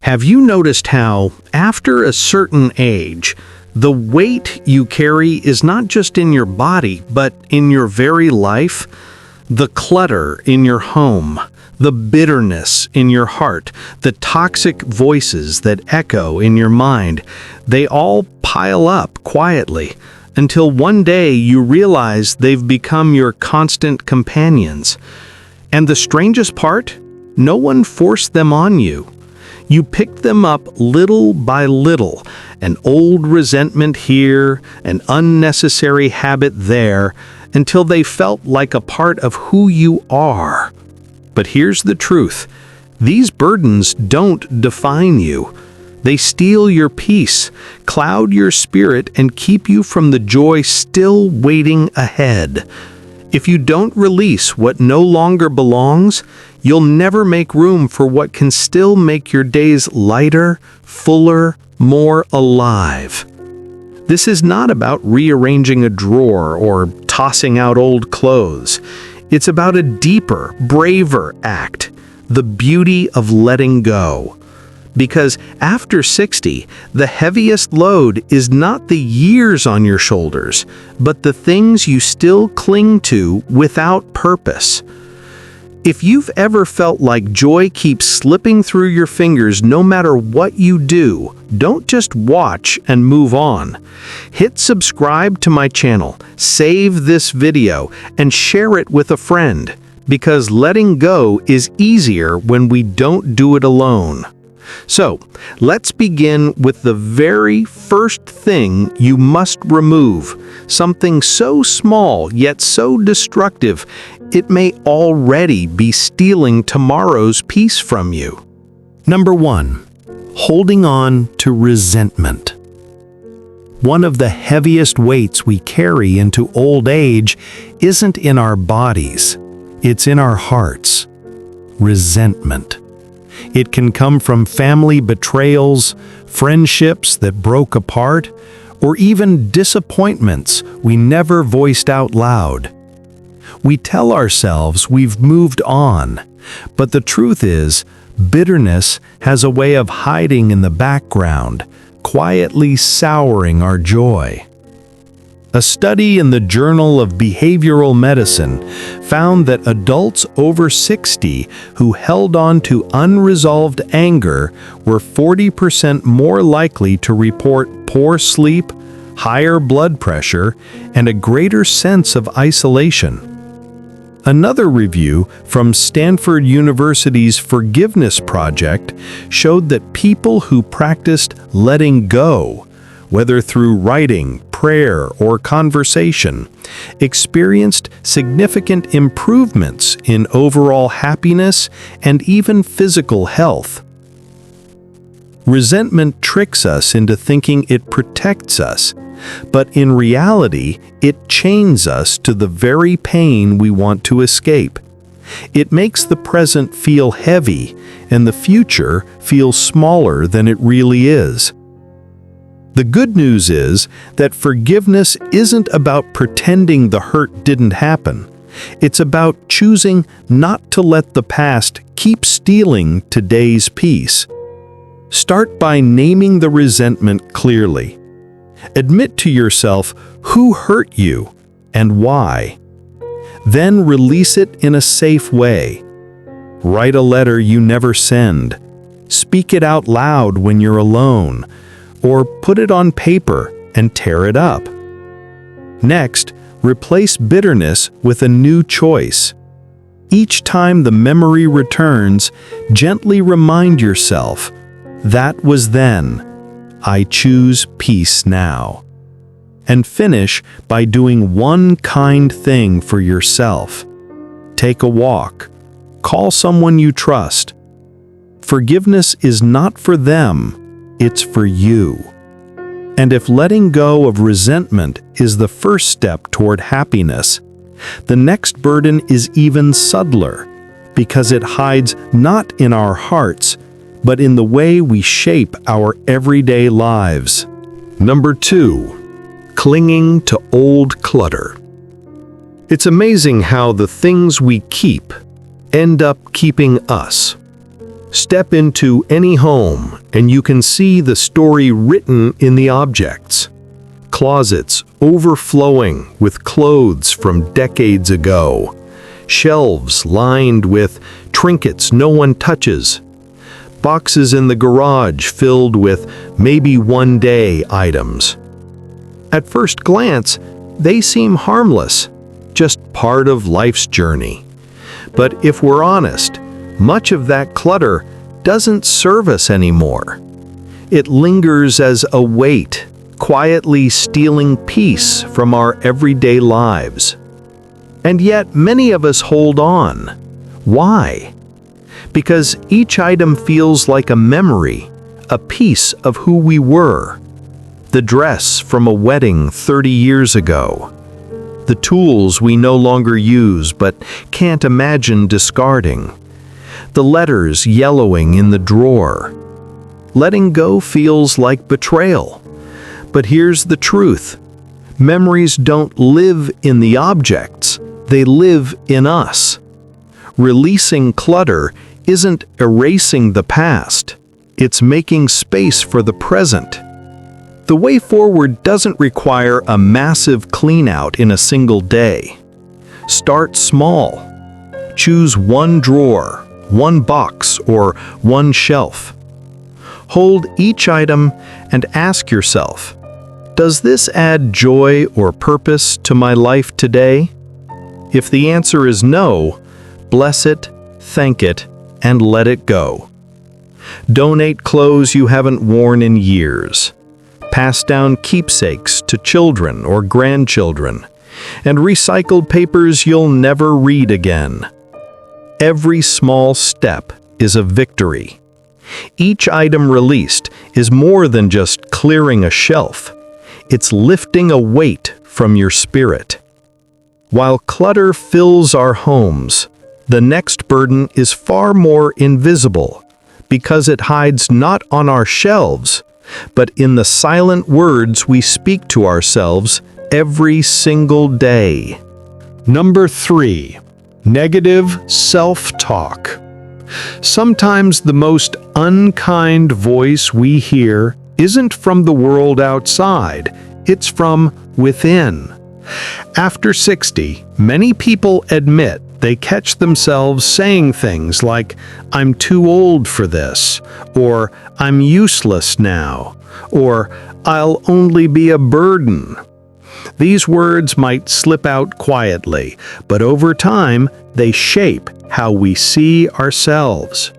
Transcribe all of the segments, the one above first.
Have you noticed how, after a certain age, the weight you carry is not just in your body, but in your very life? The clutter in your home, the bitterness in your heart, the toxic voices that echo in your mind, they all pile up quietly until one day you realize they've become your constant companions. And the strangest part? No one forced them on you. You picked them up little by little, an old resentment here, an unnecessary habit there, until they felt like a part of who you are. But here's the truth. These burdens don't define you. They steal your peace, cloud your spirit, and keep you from the joy still waiting ahead. If you don't release what no longer belongs, you'll never make room for what can still make your days lighter, fuller, more alive. This is not about rearranging a drawer or tossing out old clothes. It's about a deeper, braver act, the beauty of letting go. Because after 60, the heaviest load is not the years on your shoulders, but the things you still cling to without purpose. If you've ever felt like joy keeps slipping through your fingers no matter what you do, don't just watch and move on. Hit subscribe to my channel, save this video, and share it with a friend, because letting go is easier when we don't do it alone. So, let's begin with the very first thing you must remove, something so small yet so destructive, it may already be stealing tomorrow's peace from you. Number 1. Holding on to resentment. One of the heaviest weights we carry into old age isn't in our bodies, it's in our hearts. Resentment. It can come from family betrayals, friendships that broke apart, or even disappointments we never voiced out loud. We tell ourselves we've moved on, but the truth is, bitterness has a way of hiding in the background, quietly souring our joy. A study in the Journal of Behavioral Medicine found that adults over 60 who held on to unresolved anger were 40% more likely to report poor sleep, higher blood pressure, and a greater sense of isolation. Another review from Stanford University's Forgiveness Project showed that people who practiced letting go, whether through writing, prayer, or conversation, experienced significant improvements in overall happiness and even physical health. Resentment tricks us into thinking it protects us, but in reality, it chains us to the very pain we want to escape. It makes the present feel heavy and the future feel smaller than it really is. The good news is that forgiveness isn't about pretending the hurt didn't happen. It's about choosing not to let the past keep stealing today's peace. Start by naming the resentment clearly. Admit to yourself who hurt you and why. Then release it in a safe way. Write a letter you never send. Speak it out loud when you're alone, or put it on paper and tear it up. Next, replace bitterness with a new choice. Each time the memory returns, gently remind yourself, "That was then. I choose peace now." And finish by doing one kind thing for yourself. Take a walk. Call someone you trust. Forgiveness is not for them, it's for you. And if letting go of resentment is the first step toward happiness, the next burden is even subtler, because it hides not in our hearts, but in the way we shape our everyday lives. Number 2. Clinging to old clutter. It's amazing how the things we keep end up keeping us. Step into any home and you can see the story written in the objects. Closets overflowing with clothes from decades ago. Shelves lined with trinkets no one touches. Boxes in the garage filled with maybe one-day items. At first glance, they seem harmless, just part of life's journey. But if we're honest, much of that clutter doesn't serve us anymore. It lingers as a weight, quietly stealing peace from our everyday lives. And yet many of us hold on. Why? Because each item feels like a memory, a piece of who we were. The dress from a wedding 30 years ago. The tools we no longer use but can't imagine discarding. The letters yellowing in the drawer. Letting go feels like betrayal. But here's the truth. Memories don't live in the objects, they live in us. Releasing clutter isn't erasing the past, it's making space for the present. The way forward doesn't require a massive clean-out in a single day. Start small. Choose one drawer, one box, or one shelf. Hold each item and ask yourself, does this add joy or purpose to my life today? If the answer is no, bless it, thank it, and let it go. Donate clothes you haven't worn in years. Pass down keepsakes to children or grandchildren, and recycled papers you'll never read again. Every small step is a victory. Each item released is more than just clearing a shelf. It's lifting a weight from your spirit. While clutter fills our homes, the next burden is far more invisible because it hides not on our shelves, but in the silent words we speak to ourselves every single day. Number 3. Negative self-talk. Sometimes the most unkind voice we hear isn't from the world outside, it's from within. After 60, many people admit they catch themselves saying things like, "I'm too old for this," or "I'm useless now," or "I'll only be a burden." These words might slip out quietly, but over time, they shape how we see ourselves.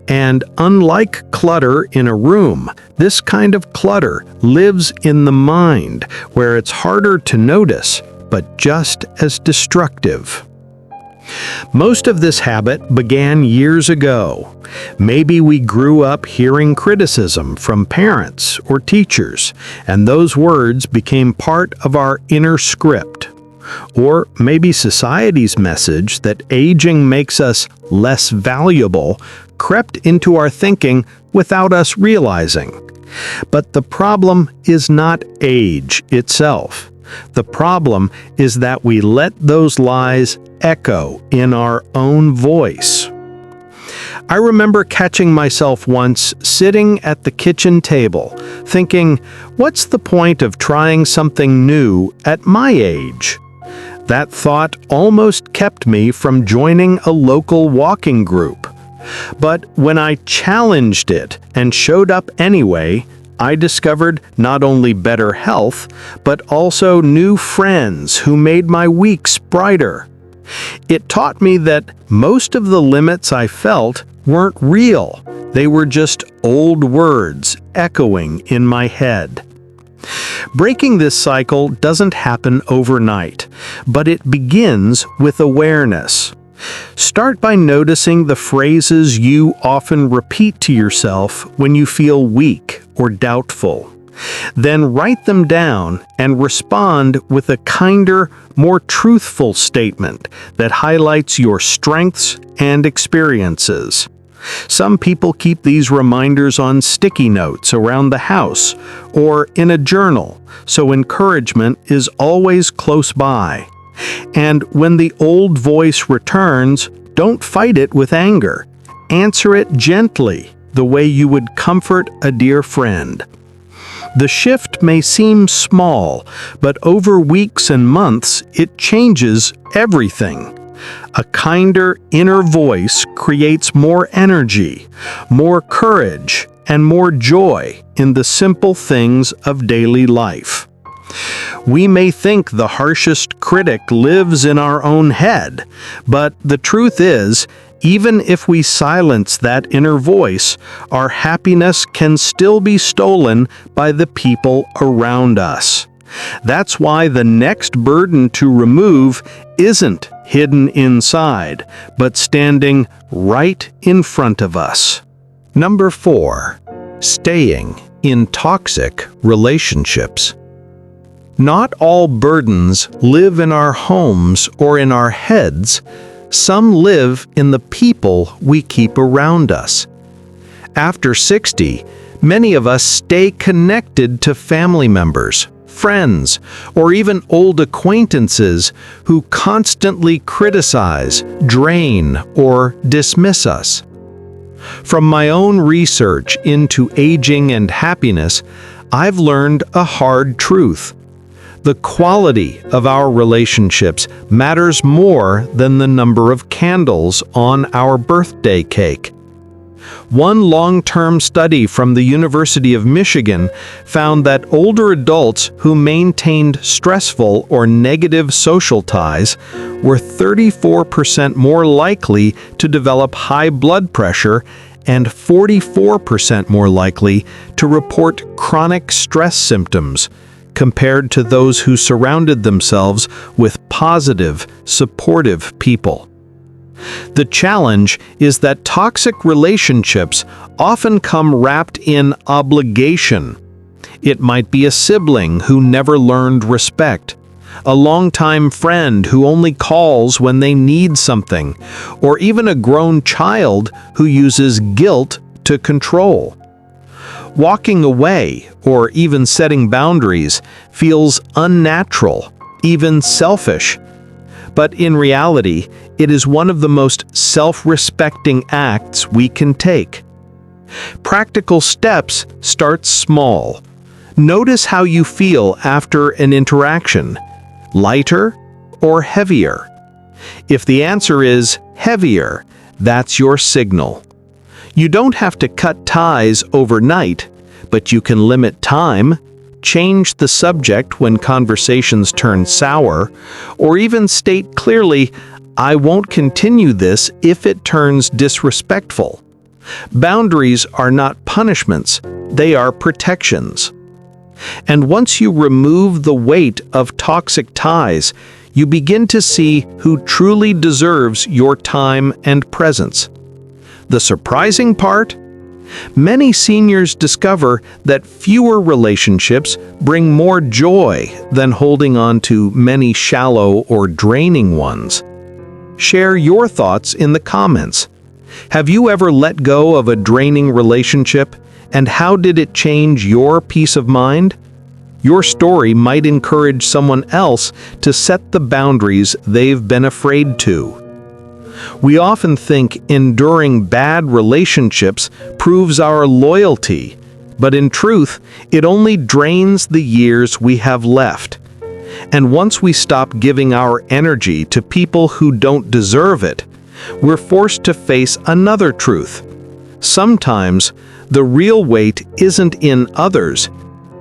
And unlike clutter in a room, this kind of clutter lives in the mind, where it's harder to notice, but just as destructive. Most of this habit began years ago. Maybe we grew up hearing criticism from parents or teachers, and those words became part of our inner script. Or maybe society's message that aging makes us less valuable crept into our thinking without us realizing. But the problem is not age itself. The problem is that we let those lies echo in our own voice. I remember catching myself once sitting at the kitchen table, thinking, what's the point of trying something new at my age? That thought almost kept me from joining a local walking group. But when I challenged it and showed up anyway, I discovered not only better health, but also new friends who made my weeks brighter. It taught me that most of the limits I felt weren't real. They were just old words echoing in my head. Breaking this cycle doesn't happen overnight, but it begins with awareness. Start by noticing the phrases you often repeat to yourself when you feel weak or doubtful. Then write them down and respond with a kinder, more truthful statement that highlights your strengths and experiences. Some people keep these reminders on sticky notes around the house or in a journal, so encouragement is always close by. And when the old voice returns, don't fight it with anger. answer it gently, the way you would comfort a dear friend. The shift may seem small, but over weeks and months, it changes everything. A kinder inner voice creates more energy, more courage, and more joy in the simple things of daily life. We may think the harshest critic lives in our own head, but the truth is, even if we silence that inner voice, our happiness can still be stolen by the people around us. That's why the next burden to remove isn't hidden inside, but standing right in front of us. Number 4. Staying in toxic relationships. Not all burdens live in our homes or in our heads. Some live in the people we keep around us. After 60, many of us stay connected to family members, friends, or even old acquaintances who constantly criticize, drain, or dismiss us. From my own research into aging and happiness, I've learned a hard truth. The quality of our relationships matters more than the number of candles on our birthday cake. One long-term study from the University of Michigan found that older adults who maintained stressful or negative social ties were 34% more likely to develop high blood pressure and 44% more likely to report chronic stress symptoms, compared to those who surrounded themselves with positive, supportive people. The challenge is that toxic relationships often come wrapped in obligation. It might be a sibling who never learned respect, a longtime friend who only calls when they need something, or even a grown child who uses guilt to control. Walking away, or even setting boundaries, feels unnatural, even selfish. But in reality, it is one of the most self-respecting acts we can take. Practical steps start small. Notice how you feel after an interaction, lighter or heavier. If the answer is heavier, that's your signal. You don't have to cut ties overnight, but you can limit time, change the subject when conversations turn sour, or even state clearly, "I won't continue this if it turns disrespectful." Boundaries are not punishments, they are protections. And once you remove the weight of toxic ties, you begin to see who truly deserves your time and presence. The surprising part? Many seniors discover that fewer relationships bring more joy than holding on to many shallow or draining ones. Share your thoughts in the comments. Have you ever let go of a draining relationship, and how did it change your peace of mind? Your story might encourage someone else to set the boundaries they've been afraid to. We often think enduring bad relationships proves our loyalty, but in truth, it only drains the years we have left. And once we stop giving our energy to people who don't deserve it, we're forced to face another truth. Sometimes, the real weight isn't in others,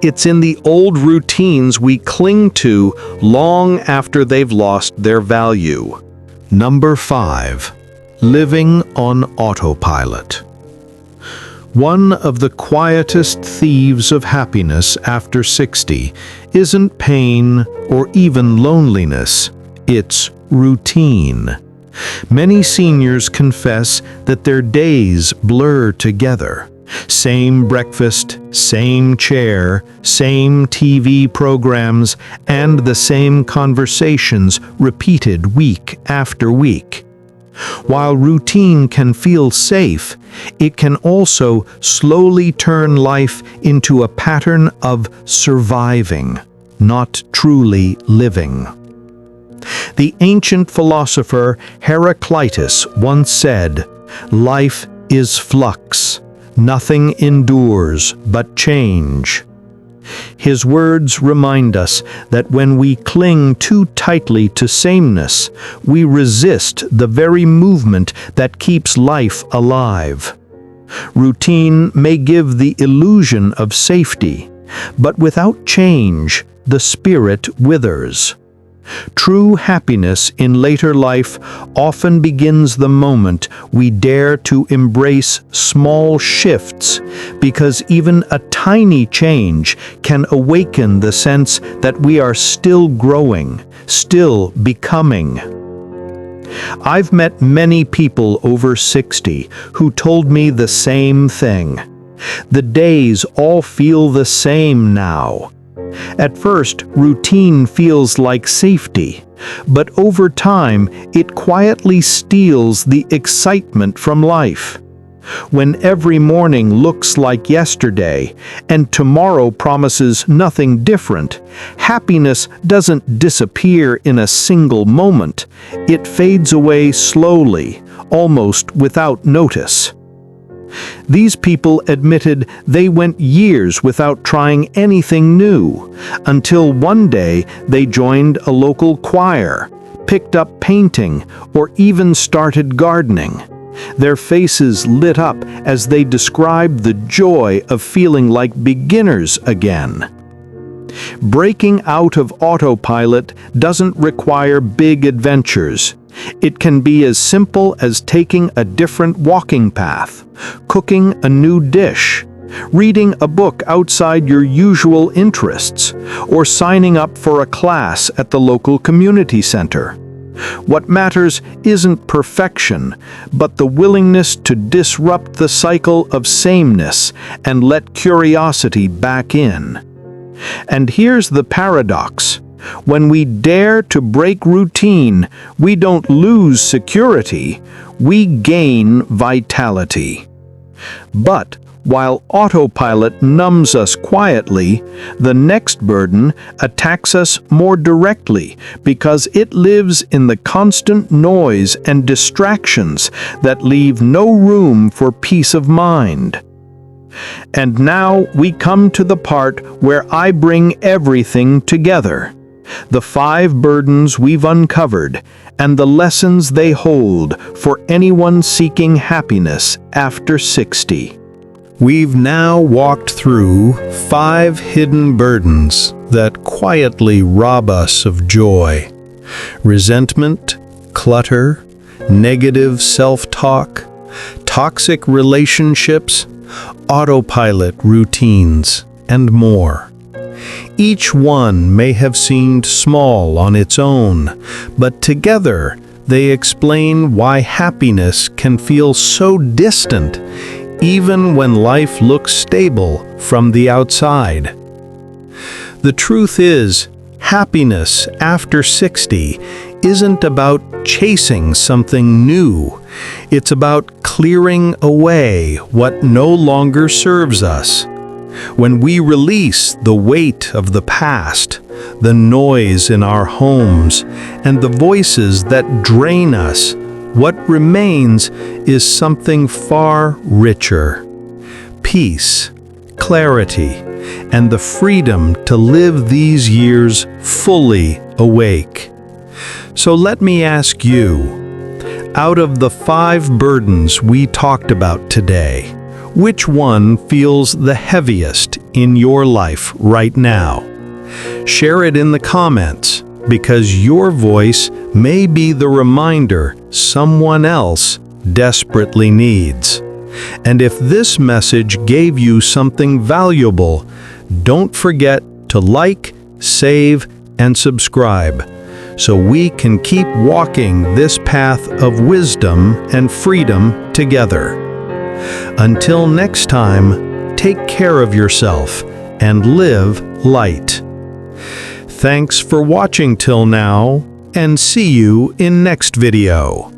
it's in the old routines we cling to long after they've lost their value. Number 5. Living on autopilot. One of the quietest thieves of happiness after 60 isn't pain or even loneliness, it's routine. Many seniors confess that their days blur together. Same breakfast, same chair, same TV programs, and the same conversations repeated week after week. While routine can feel safe, it can also slowly turn life into a pattern of surviving, not truly living. The ancient philosopher Heraclitus once said, "Life is flux. Nothing endures but change. His words remind us that when we cling too tightly to sameness, we resist the very movement that keeps life alive. Routine may give the illusion of safety, but without change, the spirit withers. True happiness in later life often begins the moment we dare to embrace small shifts, because even a tiny change can awaken the sense that we are still growing, still becoming. I've met many people over 60 who told me the same thing. The days all feel the same now. At first, routine feels like safety, but over time, it quietly steals the excitement from life. When every morning looks like yesterday, and tomorrow promises nothing different, happiness doesn't disappear in a single moment. It fades away slowly, almost without notice. These people admitted they went years without trying anything new, until one day they joined a local choir, picked up painting, or even started gardening. Their faces lit up as they described the joy of feeling like beginners again. Breaking out of autopilot doesn't require big adventures. It can be as simple as taking a different walking path, cooking a new dish, reading a book outside your usual interests, or signing up for a class at the local community center. What matters isn't perfection, but the willingness to disrupt the cycle of sameness and let curiosity back in. And here's the paradox. When we dare to break routine, we don't lose security, we gain vitality. But while autopilot numbs us quietly, the next burden attacks us more directly because it lives in the constant noise and distractions that leave no room for peace of mind. And now we come to the part where I bring everything together. The 5 burdens we've uncovered, and the lessons they hold for anyone seeking happiness after 60. We've now walked through 5 hidden burdens that quietly rob us of joy. Resentment, clutter, negative self-talk, toxic relationships, autopilot routines, and more. Each one may have seemed small on its own, but together they explain why happiness can feel so distant, even when life looks stable from the outside. The truth is, happiness after 60 isn't about chasing something new. It's about clearing away what no longer serves us. When we release the weight of the past, the noise in our homes, and the voices that drain us, what remains is something far richer. Peace, clarity, and the freedom to live these years fully awake. So let me ask you, out of the 5 burdens we talked about today, which one feels the heaviest in your life right now? Share it in the comments, because your voice may be the reminder someone else desperately needs. And if this message gave you something valuable, don't forget to like, save, and subscribe, so we can keep walking this path of wisdom and freedom together. Until next time, take care of yourself and live light. Thanks for watching till now, and see you in next video.